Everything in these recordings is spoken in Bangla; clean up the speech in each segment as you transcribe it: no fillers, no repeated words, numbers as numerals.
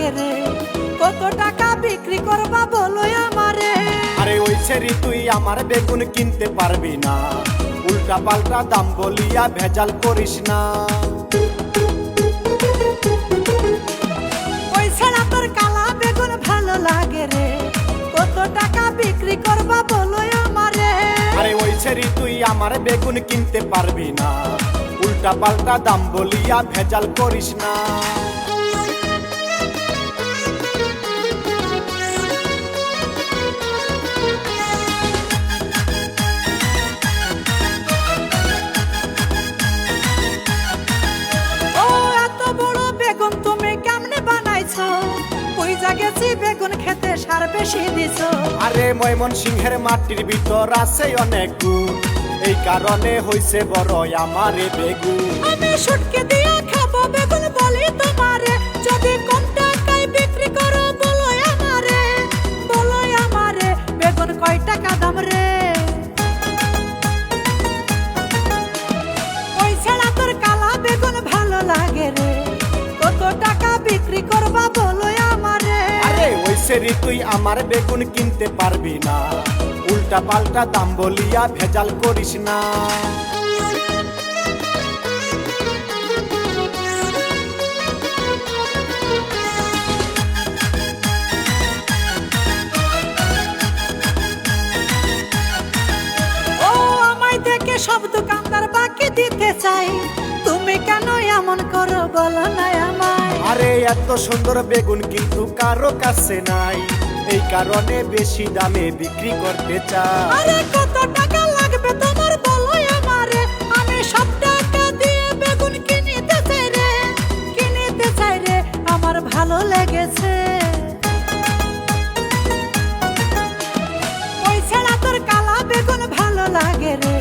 লাগে রে, কত টাকা বিক্রি করবা বলো আমারে। আরে ওই ছেড়ি তুই আমার বেগুন কিনতে পারবি না, উল্টা পাল্টা দাম বলিয়া ভেজাল করিস না। ওই ছাড়া তোর কালা বেগুন ভালো লাগে রে, কত টাকা বিক্রি করবা বলো আমারে। আরে ওই ছেড়ি তুই আমার বেগুন কিনতে পারবি না, উল্টা পাল্টা দাম বলিয়া ভেজাল করিস না। বেগুন খেতে সার বেশি দিছো। আরে ময়মনসিংহের মাটির ভিতর আছে অনেক গুণ, এই কারণে হইছে বড় আমারে বেগুন। আমি শুটকে দিয়া খাবো বেগুন বলি তোমারে, যদি কম টাকায় বিক্রি করো বলো আমারে, বলো আমারে বেগুন কয় টাকা দাম রে। ওই ছাড়া তোর কালা বেগুন ভালো লাগে রে, কত টাকা বিক্রি করবা বলো আমারে। ওই সেরি তুই আমার বেগুন কিনতে পারবি না, উল্টা পাল্টা দাম বলিয়া ভেজাল করিস না। ও আমায় দেখে সব দোকানদার বাকি দিতে চাই, তুমি কেন এমন করো বলো না আমায়। আরে এত সুন্দর বেগুন কিন্তু কারো কাছে নাই, এই কারণে বেশি দামে বিক্রি করতে চাই। আরে কত টাকা লাগবে তোমার বলো আমারে, আমি সব টাকা দিয়ে বেগুন কিনিতে চাই রে, কিনিতে চাই রে, আমার ভালো লেগেছে। ওই ছাড়া তোর কালা বেগুন ভালো লাগে রে,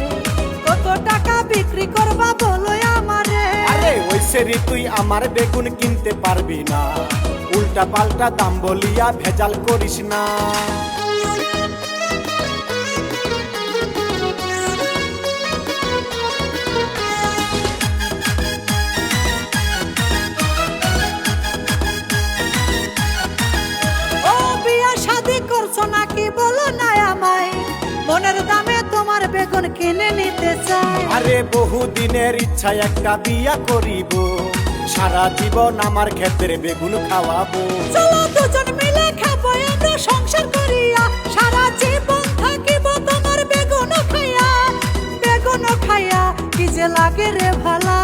কত টাকা বিক্রি করবা বলো আমারে। আরে ওই সেরি তুই আমার বেগুন কিনতে পারবি না, উল্টা পাল্টা দাম বলিয়া ভেজাল করিস না। ও বিয়া শাদি করছো নাকি বলো না আমায়, মনের দামে তোমার বেগুন কিনে নিতে চাই। আরে বহু দিনের ইচ্ছা একটা বিয়া করিব, সারা জীবন আমার ক্ষেতের বেগুন খাওয়াবো। চলো দুজন মিলে খাবো আমরা সংসার করিয়া, সারা জীবন থাকিব তোমার বেগুন খাইয়া, বেগুন খাইয়া কি যে লাগে রে ভালা।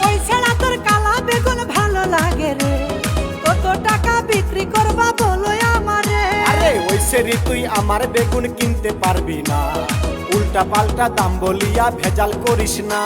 ওই ছাড়া তোর কালা বেগুন ভালো লাগে রে, কত টাকা বিক্রি করবা বলো আমারে। আরে ওই সেরি তুই আমার বেগুন কিনতে পারবি না, উল্টা পাল্টা দাম বলিয়া ভেজাল করিস না।